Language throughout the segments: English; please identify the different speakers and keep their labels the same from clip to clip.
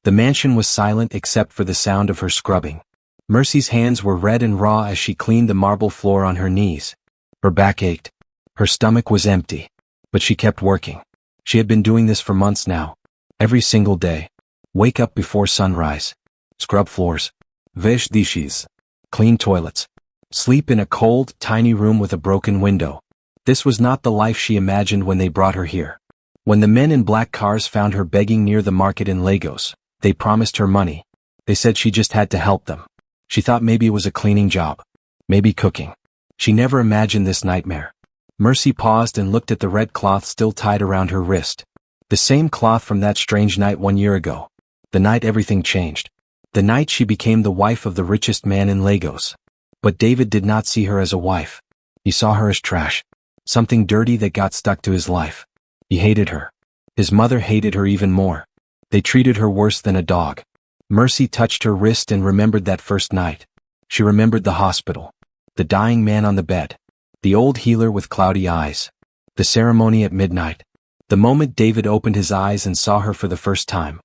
Speaker 1: The mansion was silent except for the sound of her scrubbing. Mercy's hands were red and raw as she cleaned the marble floor on her knees. Her back ached. Her stomach was empty. But she kept working. She had been doing this for months now. Every single day. Wake up before sunrise. Scrub floors. Wash dishes. Clean toilets. Sleep in a cold, tiny room with a broken window. This was not the life she imagined when they brought her here. When the men in black cars found her begging near the market in Lagos, they promised her money. They said she just had to help them. She thought maybe it was a cleaning job. Maybe cooking. She never imagined this nightmare. Mercy paused and looked at the red cloth still tied around her wrist. The same cloth from that strange night 1 year ago. The night everything changed. The night she became the wife of the richest man in Lagos. But David did not see her as a wife. He saw her as trash. Something dirty that got stuck to his life. He hated her. His mother hated her even more. They treated her worse than a dog. Mercy touched her wrist and remembered that first night. She remembered the hospital. The dying man on the bed. The old healer with cloudy eyes. The ceremony at midnight. The moment David opened his eyes and saw her for the first time.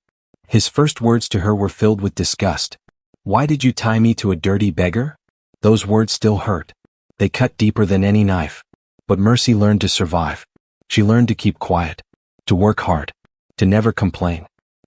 Speaker 1: His first words to her were filled with disgust. "Why did you tie me to a dirty beggar?" Those words still hurt. They cut deeper than any knife. But Mercy learned to survive. She learned to keep quiet. To work hard. To never complain.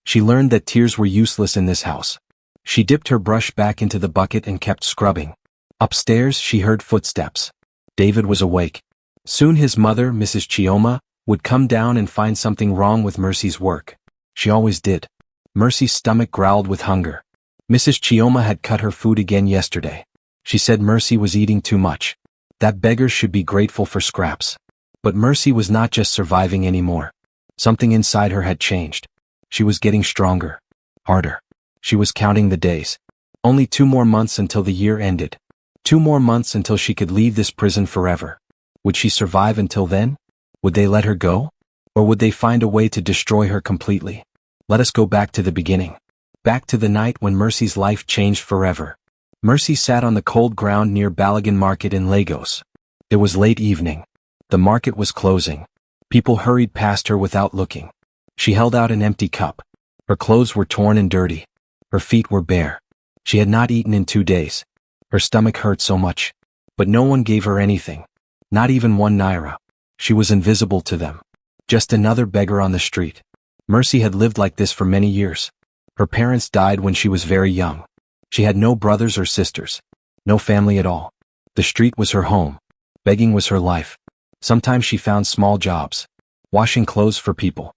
Speaker 1: She learned that tears were useless in this house. She dipped her brush back into the bucket and kept scrubbing. Upstairs she heard footsteps. David was awake. Soon his mother, Mrs. Chioma, would come down and find something wrong with Mercy's work. She always did. Mercy's stomach growled with hunger. Mrs. Chioma had cut her food again yesterday. She said Mercy was eating too much. That beggar should be grateful for scraps. But Mercy was not just surviving anymore. Something inside her had changed. She was getting stronger. Harder. She was counting the days. Only 2 more months until the year ended. 2 more months until she could leave this prison forever. Would she survive until then? Would they let her go? Or would they find a way to destroy her completely? Let us go back to the beginning. Back to the night when Mercy's life changed forever. Mercy sat on the cold ground near Balagan Market in Lagos. It was late evening. The market was closing. People hurried past her without looking. She held out an empty cup. Her clothes were torn and dirty. Her feet were bare. She had not eaten in 2 days. Her stomach hurt so much. But no one gave her anything. Not even 1 naira. She was invisible to them. Just another beggar on the street. Mercy had lived like this for many years. Her parents died when she was very young. She had no brothers or sisters. No family at all. The street was her home. Begging was her life. Sometimes she found small jobs. Washing clothes for people.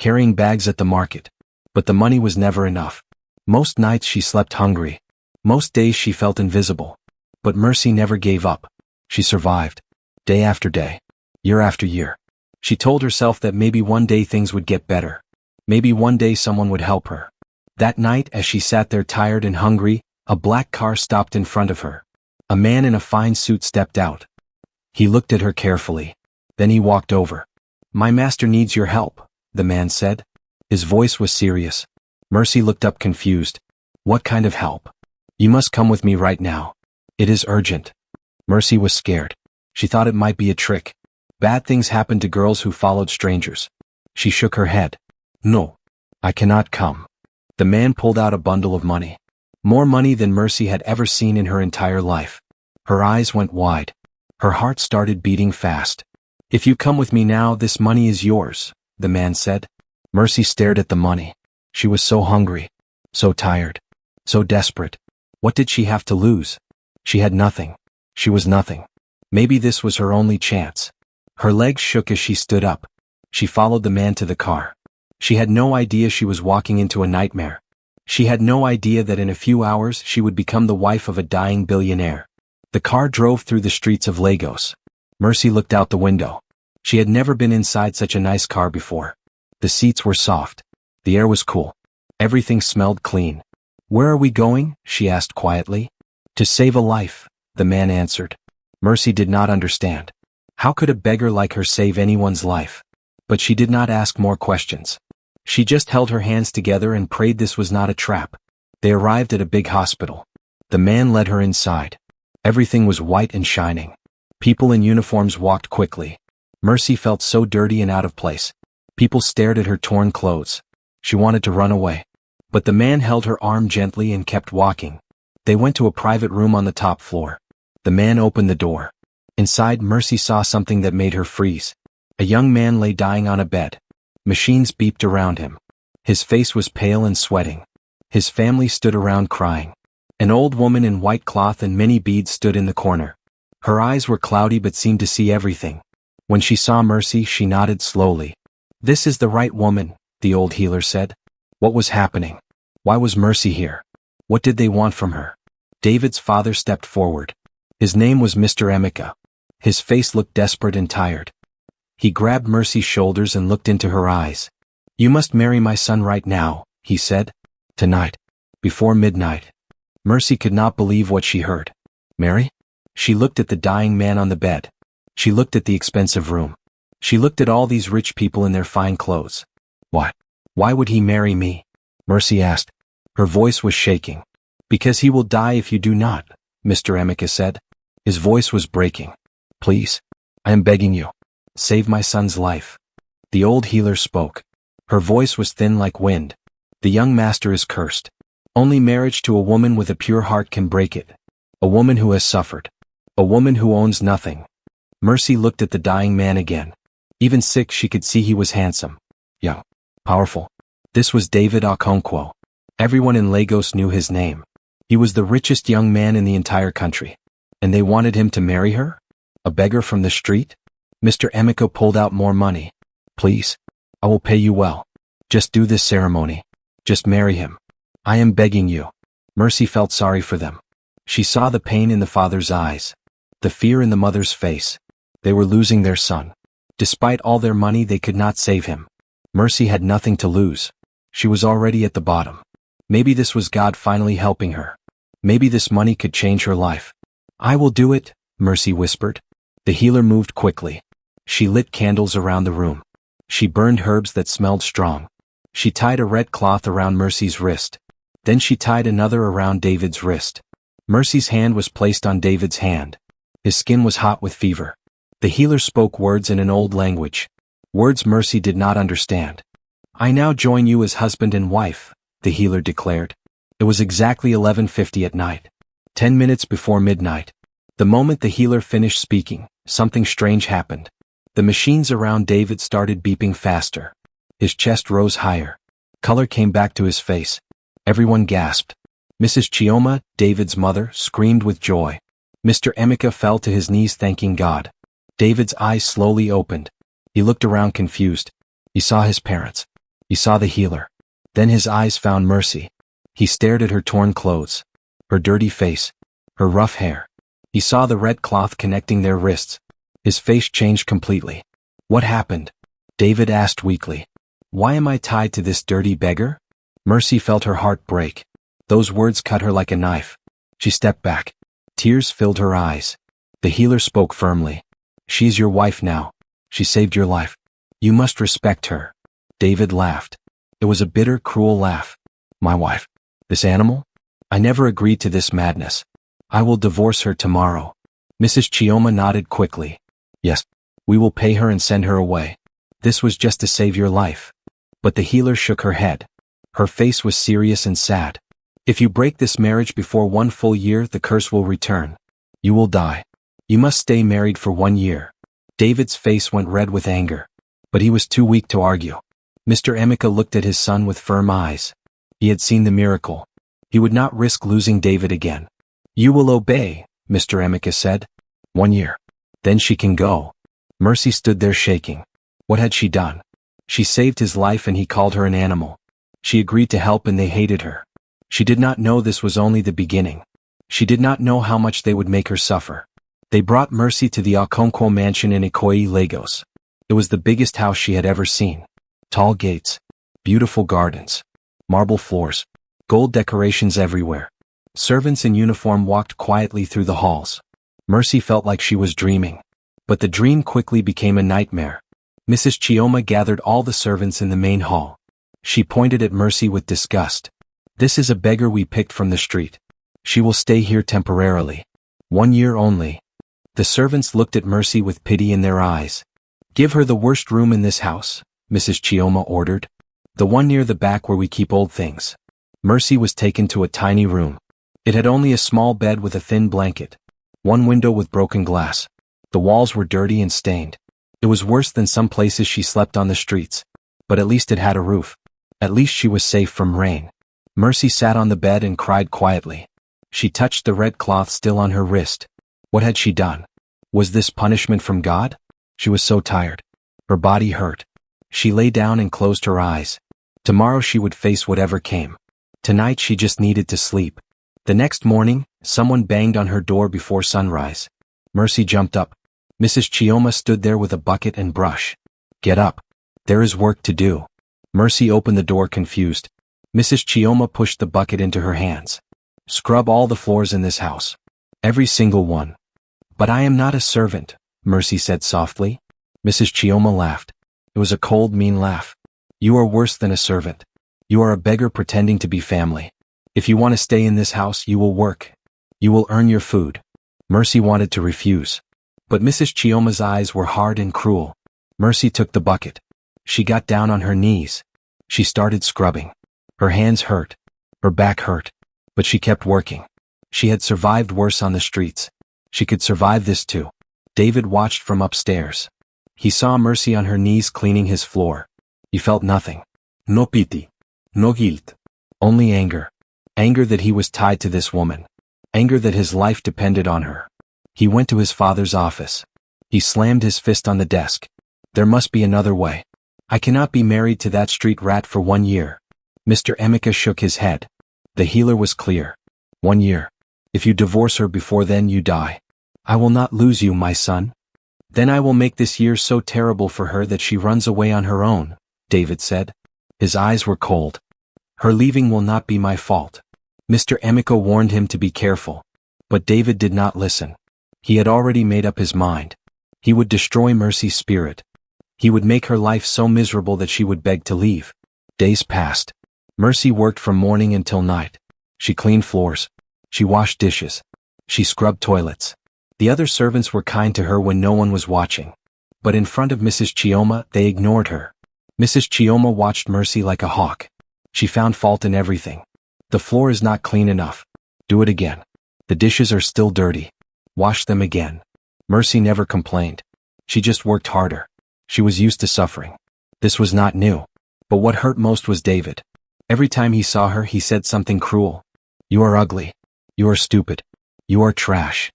Speaker 1: Carrying bags at the market. But the money was never enough. Most nights she slept hungry. Most days she felt invisible. But Mercy never gave up. She survived. Day after day. Year after year. She told herself that maybe one day things would get better. Maybe one day someone would help her. That night, as she sat there tired and hungry, a black car stopped in front of her. A man in a fine suit stepped out. He looked at her carefully. Then he walked over. "My master needs your help," the man said. His voice was serious. Mercy looked up confused. "What kind of help?" "You must come with me right now. It is urgent." Mercy was scared. She thought it might be a trick. Bad things happened to girls who followed strangers. She shook her head. "No. I cannot come." The man pulled out a bundle of money. More money than Mercy had ever seen in her entire life. Her eyes went wide. Her heart started beating fast. "If you come with me now, this money is yours," the man said. Mercy stared at the money. She was so hungry. So tired. So desperate. What did she have to lose? She had nothing. She was nothing. Maybe this was her only chance. Her legs shook as she stood up. She followed the man to the car. She had no idea she was walking into a nightmare. She had no idea that in a few hours she would become the wife of a dying billionaire. The car drove through the streets of Lagos. Mercy looked out the window. She had never been inside such a nice car before. The seats were soft. The air was cool. Everything smelled clean. "Where are we going?" she asked quietly. "To save a life," the man answered. Mercy did not understand. How could a beggar like her save anyone's life? But she did not ask more questions. She just held her hands together and prayed this was not a trap. They arrived at a big hospital. The man led her inside. Everything was white and shining. People in uniforms walked quickly. Mercy felt so dirty and out of place. People stared at her torn clothes. She wanted to run away. But the man held her arm gently and kept walking. They went to a private room on the top floor. The man opened the door. Inside, Mercy saw something that made her freeze. A young man lay dying on a bed. Machines beeped around him. His face was pale and sweating. His family stood around crying. An old woman in white cloth and many beads stood in the corner. Her eyes were cloudy but seemed to see everything. When she saw Mercy, she nodded slowly. "This is the right woman," the old healer said. What was happening? Why was Mercy here? What did they want from her? David's father stepped forward. His name was Mr. Emeka. His face looked desperate and tired. He grabbed Mercy's shoulders and looked into her eyes. "You must marry my son right now," he said. "Tonight. Before midnight." Mercy could not believe what she heard. Marry? She looked at the dying man on the bed. She looked at the expensive room. She looked at all these rich people in their fine clothes. Why? Why would he marry me? Mercy asked. Her voice was shaking. "Because he will die if you do not," Mr. Emeka said. His voice was breaking. "Please, I am begging you. Save my son's life." The old healer spoke. Her voice was thin like wind. "The young master is cursed. Only marriage to a woman with a pure heart can break it. A woman who has suffered. A woman who owns nothing." Mercy looked at the dying man again. Even sick, she could see he was handsome, young, powerful. This was David Okonkwo. Everyone in Lagos knew his name. He was the richest young man in the entire country. And they wanted him to marry her? A beggar from the street? Mr. Emeka pulled out more money. "Please, I will pay you well. Just do this ceremony. Just marry him. I am begging you." Mercy felt sorry for them. She saw the pain in the father's eyes, the fear in the mother's face. They were losing their son. Despite all their money, they could not save him. Mercy had nothing to lose. She was already at the bottom. Maybe this was God finally helping her. Maybe this money could change her life. "I will do it," Mercy whispered. The healer moved quickly. She lit candles around the room. She burned herbs that smelled strong. She tied a red cloth around Mercy's wrist. Then she tied another around David's wrist. Mercy's hand was placed on David's hand. His skin was hot with fever. The healer spoke words in an old language. Words Mercy did not understand. "I now join you as husband and wife," the healer declared. It was exactly 11:50 at night. 10 minutes before midnight. The moment the healer finished speaking, something strange happened. The machines around David started beeping faster. His chest rose higher. Color came back to his face. Everyone gasped. Mrs. Chioma, David's mother, screamed with joy. Mr. Emeka fell to his knees thanking God. David's eyes slowly opened. He looked around confused. He saw his parents. He saw the healer. Then his eyes found Mercy. He stared at her torn clothes, her dirty face, her rough hair. He saw the red cloth connecting their wrists. His face changed completely. "What happened?" David asked weakly. "Why am I tied to this dirty beggar?" Mercy felt her heart break. Those words cut her like a knife. She stepped back. Tears filled her eyes. The healer spoke firmly. "She is your wife now. She saved your life. You must respect her." David laughed. It was a bitter, cruel laugh. "My wife? This animal? I never agreed to this madness. I will divorce her tomorrow." Mrs. Chioma nodded quickly. "Yes, we will pay her and send her away. This was just to save your life." But the healer shook her head. Her face was serious and sad. "If you break this marriage before 1 full year, the curse will return. You will die. You must stay married for 1 year." David's face went red with anger. But he was too weak to argue. Mr. Emeka looked at his son with firm eyes. He had seen the miracle. He would not risk losing David again. "You will obey," Mr. Emeka said. 1 year. Then she can go." Mercy stood there shaking. What had she done? She saved his life and he called her an animal. She agreed to help and they hated her. She did not know this was only the beginning. She did not know how much they would make her suffer. They brought Mercy to the Okonkwo mansion in Ikoyi, Lagos. It was the biggest house she had ever seen. Tall gates, beautiful gardens, marble floors, gold decorations everywhere. Servants in uniform walked quietly through the halls. Mercy felt like she was dreaming. But the dream quickly became a nightmare. Mrs. Chioma gathered all the servants in the main hall. She pointed at Mercy with disgust. "This is a beggar we picked from the street. She will stay here temporarily. 1 year only." The servants looked at Mercy with pity in their eyes. "Give her the worst room in this house," Mrs. Chioma ordered. "The one near the back where we keep old things." Mercy was taken to a tiny room. It had only a small bed with a thin blanket. One window with broken glass. The walls were dirty and stained. It was worse than some places she slept on the streets. But at least it had a roof. At least she was safe from rain. Mercy sat on the bed and cried quietly. She touched the red cloth still on her wrist. What had she done? Was this punishment from God? She was so tired. Her body hurt. She lay down and closed her eyes. Tomorrow she would face whatever came. Tonight she just needed to sleep. The next morning, someone banged on her door before sunrise. Mercy jumped up. Mrs. Chioma stood there with a bucket and brush. Get up. There is work to do. Mercy opened the door confused. Mrs. Chioma pushed the bucket into her hands. Scrub all the floors in this house. Every single one. But I am not a servant, Mercy said softly. Mrs. Chioma laughed. It was a cold, mean laugh. You are worse than a servant. You are a beggar pretending to be family. If you want to stay in this house, you will work. You will earn your food. Mercy wanted to refuse. But Mrs. Chioma's eyes were hard and cruel. Mercy took the bucket. She got down on her knees. She started scrubbing. Her hands hurt. Her back hurt. But she kept working. She had survived worse on the streets. She could survive this too. David watched from upstairs. He saw Mercy on her knees cleaning his floor. He felt nothing. No pity. No guilt. Only anger. Anger that he was tied to this woman. Anger that his life depended on her. He went to his father's office. He slammed his fist on the desk. There must be another way. I cannot be married to that street rat for 1 year. Mr. Emeka shook his head. The healer was clear. 1 year. If you divorce her before then, you die. I will not lose you, my son. Then I will make this year so terrible for her that she runs away on her own, David said. His eyes were cold. Her leaving will not be my fault. Mr. Emeka warned him to be careful. But David did not listen. He had already made up his mind. He would destroy Mercy's spirit. He would make her life so miserable that she would beg to leave. Days passed. Mercy worked from morning until night. She cleaned floors. She washed dishes. She scrubbed toilets. The other servants were kind to her when no one was watching. But in front of Mrs. Chioma, they ignored her. Mrs. Chioma watched Mercy like a hawk. She found fault in everything. The floor is not clean enough. Do it again. The dishes are still dirty. Wash them again. Mercy never complained. She just worked harder. She was used to suffering. This was not new. But what hurt most was David. Every time he saw her, he said something cruel. You are ugly. You are stupid. You are trash.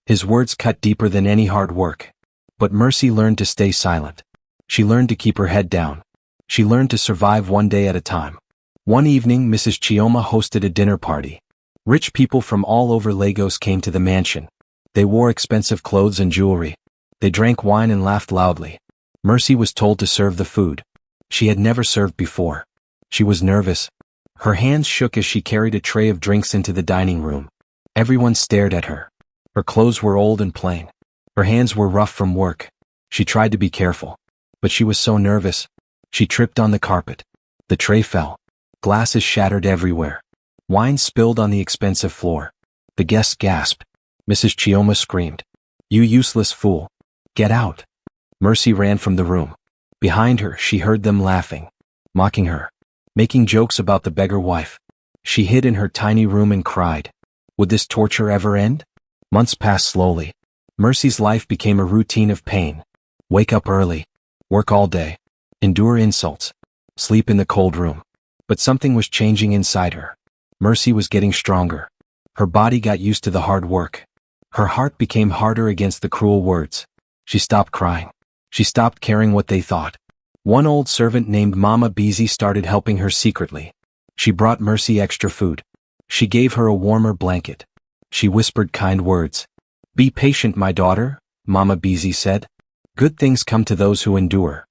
Speaker 1: His words cut deeper than any hard work. But Mercy learned to stay silent. She learned to keep her head down. She learned to survive one day at a time. One evening, Mrs. Chioma hosted a dinner party. Rich people from all over Lagos came to the mansion. They wore expensive clothes and jewelry. They drank wine and laughed loudly. Mercy was told to serve the food. She had never served before. She was nervous. Her hands shook as she carried a tray of drinks into the dining room. Everyone stared at her. Her clothes were old and plain. Her hands were rough from work. She tried to be careful. But she was so nervous. She tripped on the carpet. The tray fell. Glasses shattered everywhere. Wine spilled on the expensive floor. The guests gasped. Mrs. Chioma screamed. You useless fool. Get out. Mercy ran from the room. Behind her, she heard them laughing. Mocking her. Making jokes about the beggar wife. She hid in her tiny room and cried. Would this torture ever end? Months passed slowly. Mercy's life became a routine of pain. Wake up early. Work all day. Endure insults. Sleep in the cold room. But something was changing inside her. Mercy was getting stronger. Her body got used to the hard work. Her heart became harder against the cruel words. She stopped crying. She stopped caring what they thought. One old servant named Mama Beezy started helping her secretly. She brought Mercy extra food. She gave her a warmer blanket. She whispered kind words. Be patient, my daughter, Mama Beezy said. Good things come to those who endure.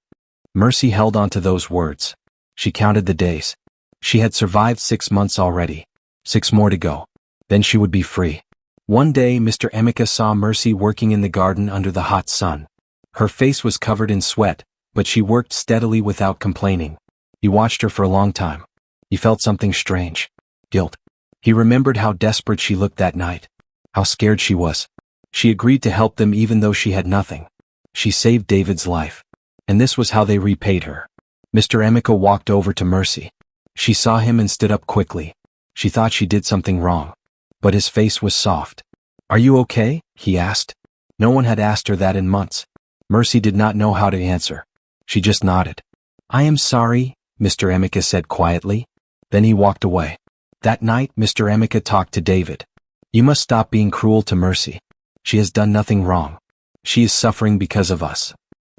Speaker 1: Mercy held on to those words. She counted the days. She had survived 6 months already. 6 more to go. Then she would be free. One day, Mr. Emeka saw Mercy working in the garden under the hot sun. Her face was covered in sweat, but she worked steadily without complaining. He watched her for a long time. He felt something strange. Guilt. He remembered how desperate she looked that night. How scared she was. She agreed to help them even though she had nothing. She saved David's life. And this was how they repaid her. Mr. Emeka walked over to Mercy. She saw him and stood up quickly. She thought she did something wrong. But his face was soft. "Are you okay?" he asked. No one had asked her that in months. Mercy did not know how to answer. She just nodded. "I am sorry," Mr. Emeka said quietly. Then he walked away. That night, Mr. Emeka talked to David. "You must stop being cruel to Mercy. She has done nothing wrong. She is suffering because of us."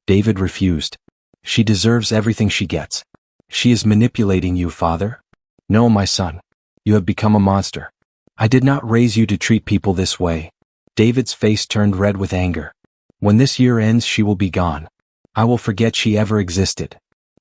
Speaker 1: David refused. "She deserves everything she gets." "She is manipulating you, father." "No, my son. You have become a monster. I did not raise you to treat people this way." David's face turned red with anger. "When this year ends, she will be gone. I will forget she ever existed."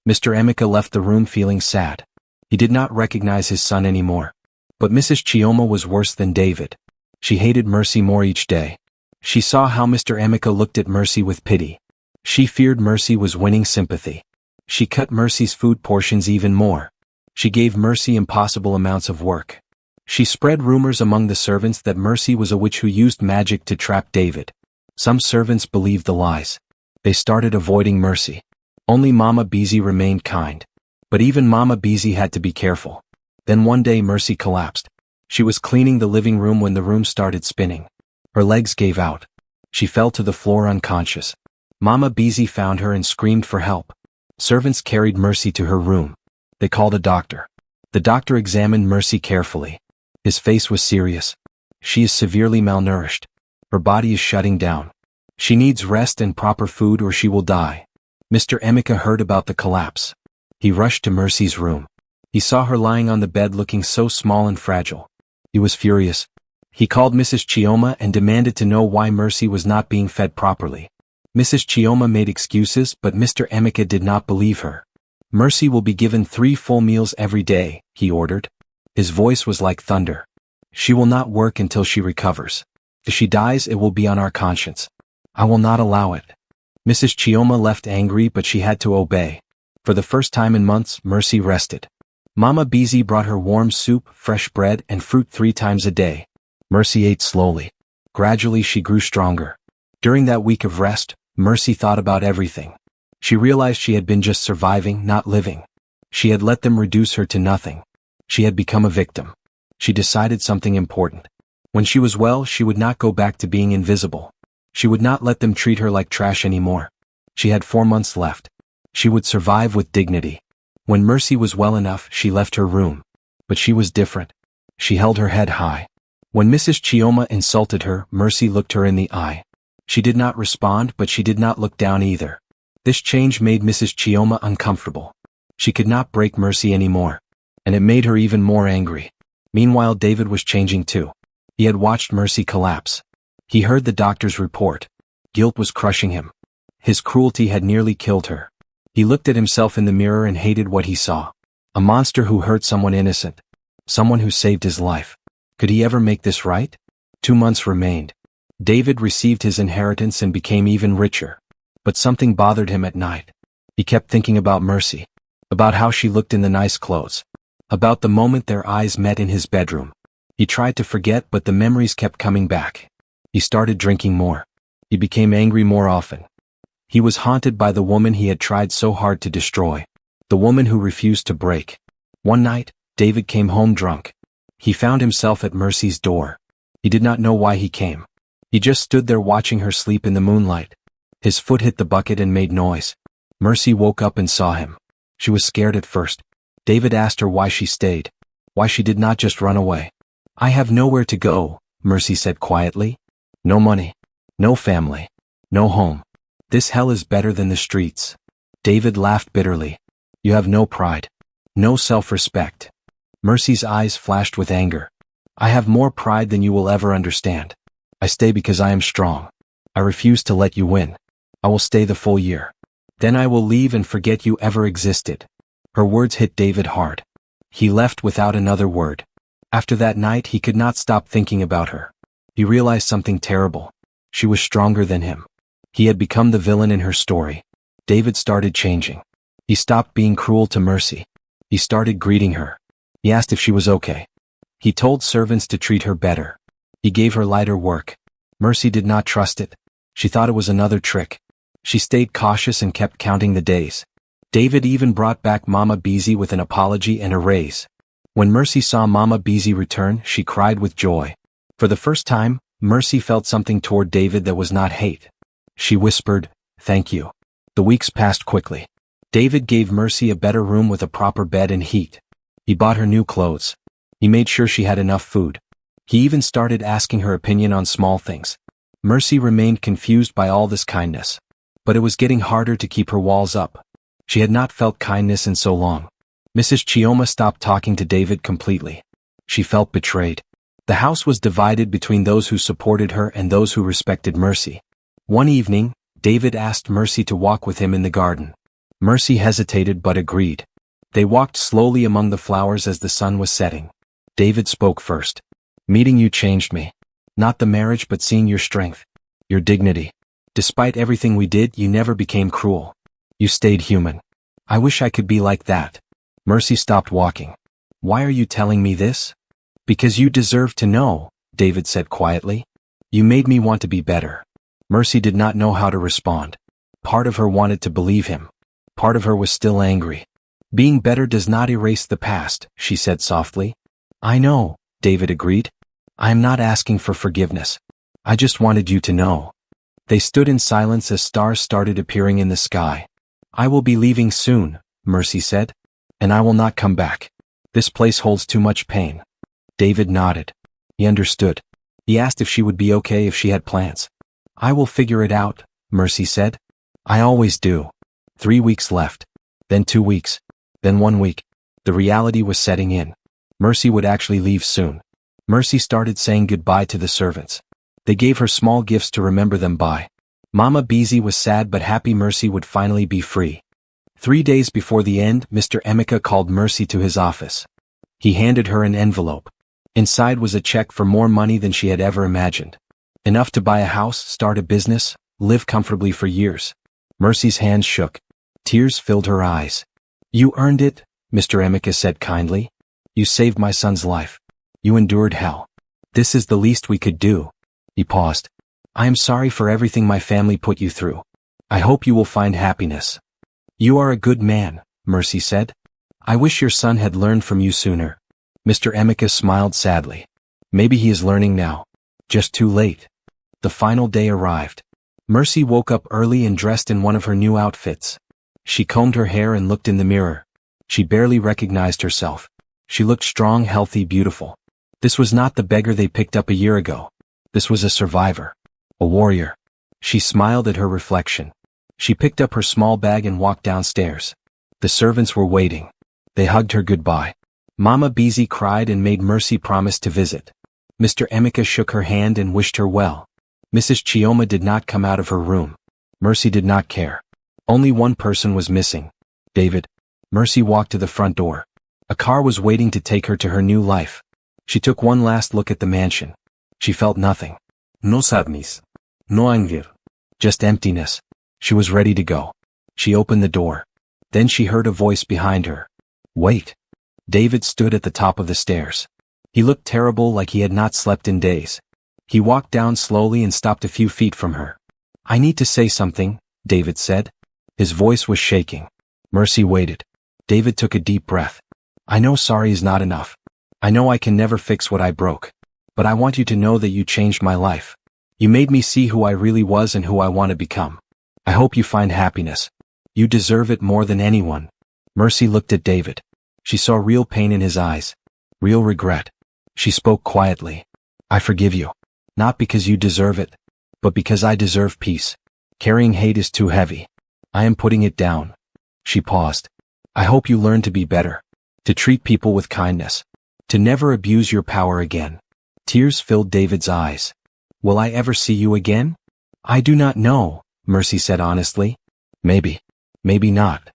Speaker 1: Mr. Emeka left the room feeling sad. He did not recognize his son anymore. But Mrs. Chioma was worse than David. She hated Mercy more each day. She saw how Mr. Emeka looked at Mercy with pity. She feared Mercy was winning sympathy. She cut Mercy's food portions even more. She gave Mercy impossible amounts of work. She spread rumors among the servants that Mercy was a witch who used magic to trap David. Some servants believed the lies. They started avoiding Mercy. Only Mama Beezy remained kind. But even Mama Beezy had to be careful. Then one day Mercy collapsed. She was cleaning the living room when the room started spinning. Her legs gave out. She fell to the floor unconscious. Mama Beezy found her and screamed for help. Servants carried Mercy to her room. They called a doctor. The doctor examined Mercy carefully. His face was serious. "She is severely malnourished. Her body is shutting down. She needs rest and proper food or she will die." Mr. Emeka heard about the collapse. He rushed to Mercy's room. He saw her lying on the bed looking so small and fragile. He was furious. He called Mrs. Chioma and demanded to know why Mercy was not being fed properly. Mrs. Chioma made excuses, but Mr. Emeka did not believe her. "Mercy will be given 3 full meals every day," he ordered. His voice was like thunder. "She will not work until she recovers. If she dies, it will be on our conscience. I will not allow it." Mrs. Chioma left angry, but she had to obey. For the first time in months, Mercy rested. Mama Beezy brought her warm soup, fresh bread, and fruit 3 times a day. Mercy ate slowly. Gradually she grew stronger. During that week of rest, Mercy thought about everything. She realized she had been just surviving, not living. She had let them reduce her to nothing. She had become a victim. She decided something important. When she was well, she would not go back to being invisible. She would not let them treat her like trash anymore. She had 4 months left. She would survive with dignity. When Mercy was well enough, she left her room. But she was different. She held her head high. When Mrs. Chioma insulted her, Mercy looked her in the eye. She did not respond, but she did not look down either. This change made Mrs. Chioma uncomfortable. She could not break Mercy anymore. And it made her even more angry. Meanwhile, David was changing too. He had watched Mercy collapse. He heard the doctor's report. Guilt was crushing him. His cruelty had nearly killed her. He looked at himself in the mirror and hated what he saw. A monster who hurt someone innocent. Someone who saved his life. Could he ever make this right? 2 months remained. David received his inheritance and became even richer. But something bothered him at night. He kept thinking about Mercy. About how she looked in the nice clothes. About the moment their eyes met in his bedroom. He tried to forget, but the memories kept coming back. He started drinking more. He became angry more often. He was haunted by the woman he had tried so hard to destroy. The woman who refused to break. One night, David came home drunk. He found himself at Mercy's door. He did not know why he came. He just stood there watching her sleep in the moonlight. His foot hit the bucket and made noise. Mercy woke up and saw him. She was scared at first. David asked her why she stayed. Why she did not just run away. "I have nowhere to go," Mercy said quietly. "No money. No family. No home. This hell is better than the streets." David laughed bitterly. "You have no pride. No self-respect." Mercy's eyes flashed with anger. "I have more pride than you will ever understand. I stay because I am strong. I refuse to let you win. I will stay the full year. Then I will leave and forget you ever existed." Her words hit David hard. He left without another word. After that night, he could not stop thinking about her. He realized something terrible. She was stronger than him. He had become the villain in her story. David started changing. He stopped being cruel to Mercy. He started greeting her. He asked if she was okay. He told servants to treat her better. He gave her lighter work. Mercy did not trust it. She thought it was another trick. She stayed cautious and kept counting the days. David even brought back Mama Beezy with an apology and a raise. When Mercy saw Mama Beezy return, she cried with joy. For the first time, Mercy felt something toward David that was not hate. She whispered, "Thank you." The weeks passed quickly. David gave Mercy a better room with a proper bed and heat. He bought her new clothes. He made sure she had enough food. He even started asking her opinion on small things. Mercy remained confused by all this kindness. But it was getting harder to keep her walls up. She had not felt kindness in so long. Mrs. Chioma stopped talking to David completely. She felt betrayed. The house was divided between those who supported her and those who respected Mercy. One evening, David asked Mercy to walk with him in the garden. Mercy hesitated but agreed. They walked slowly among the flowers as the sun was setting. David spoke first. "Meeting you changed me. Not the marriage but seeing your strength. Your dignity. Despite everything we did, you never became cruel. You stayed human. I wish I could be like that." Mercy stopped walking. "Why are you telling me this?" "Because you deserve to know," David said quietly. "You made me want to be better." Mercy did not know how to respond. Part of her wanted to believe him. Part of her was still angry. "Being better does not erase the past," she said softly. "I know," David agreed. "I am not asking for forgiveness. I just wanted you to know." They stood in silence as stars started appearing in the sky. "I will be leaving soon," Mercy said. "And I will not come back. This place holds too much pain." David nodded. He understood. He asked if she would be okay if she had plans. "I will figure it out," Mercy said. "I always do." 3 weeks left. Then 2 weeks. Then 1 week. The reality was setting in. Mercy would actually leave soon. Mercy started saying goodbye to the servants. They gave her small gifts to remember them by. Mama Beezy was sad but happy Mercy would finally be free. 3 days before the end, Mr. Emeka called Mercy to his office. He handed her an envelope. Inside was a check for more money than she had ever imagined. Enough to buy a house, start a business, live comfortably for years. Mercy's hands shook. Tears filled her eyes. "You earned it," Mr. Emeka said kindly. "You saved my son's life. You endured hell. This is the least we could do." He paused. "I am sorry for everything my family put you through. I hope you will find happiness." "You are a good man," Mercy said. "I wish your son had learned from you sooner." Mr. Emeka smiled sadly. "Maybe he is learning now. Just too late." The final day arrived. Mercy woke up early and dressed in one of her new outfits. She combed her hair and looked in the mirror. She barely recognized herself. She looked strong, healthy, beautiful. This was not the beggar they picked up a year ago. This was a survivor. A warrior. She smiled at her reflection. She picked up her small bag and walked downstairs. The servants were waiting. They hugged her goodbye. Mama Beezy cried and made Mercy promise to visit. Mr. Emeka shook her hand and wished her well. Mrs. Chioma did not come out of her room. Mercy did not care. Only one person was missing. David. Mercy walked to the front door. A car was waiting to take her to her new life. She took one last look at the mansion. She felt nothing. No sadness. No anger. Just emptiness. She was ready to go. She opened the door. Then she heard a voice behind her. "Wait." David stood at the top of the stairs. He looked terrible, like he had not slept in days. He walked down slowly and stopped a few feet from her. "I need to say something," David said. His voice was shaking. Mercy waited. David took a deep breath. "I know sorry is not enough. I know I can never fix what I broke. But I want you to know that you changed my life. You made me see who I really was and who I want to become. I hope you find happiness. You deserve it more than anyone." Mercy looked at David. She saw real pain in his eyes. Real regret. She spoke quietly. "I forgive you. Not because you deserve it, but because I deserve peace. Carrying hate is too heavy. I am putting it down." She paused. "I hope you learn to be better. To treat people with kindness. To never abuse your power again." Tears filled David's eyes. "Will I ever see you again?" "I do not know," Mercy said honestly. "Maybe. Maybe not."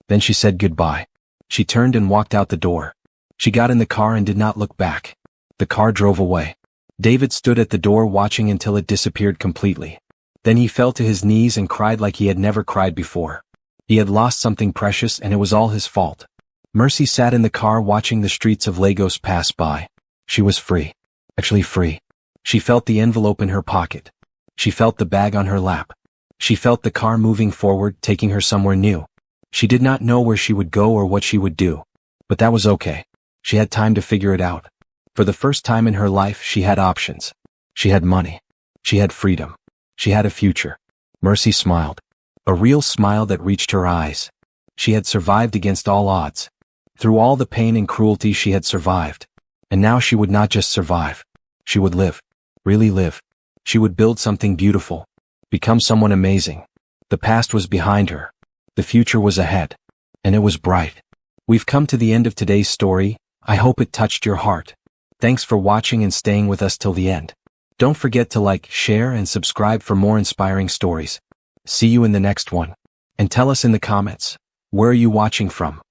Speaker 1: Then she said goodbye. She turned and walked out the door. She got in the car and did not look back. The car drove away. David stood at the door watching until it disappeared completely. Then he fell to his knees and cried like he had never cried before. He had lost something precious and it was all his fault. Mercy sat in the car watching the streets of Lagos pass by. She was free. Actually free. She felt the envelope in her pocket. She felt the bag on her lap. She felt the car moving forward, taking her somewhere new. She did not know where she would go or what she would do. But that was okay. She had time to figure it out. For the first time in her life, she had options. She had money. She had freedom. She had a future. Mercy smiled. A real smile that reached her eyes. She had survived against all odds. Through all the pain and cruelty, she had survived. And now she would not just survive. She would live. Really live. She would build something beautiful. Become someone amazing. The past was behind her. The future was ahead. And it was bright. We've come to the end of today's story. I hope it touched your heart. Thanks for watching and staying with us till the end. Don't forget to like, share, and subscribe for more inspiring stories. See you in the next one. And tell us in the comments, where are you watching from?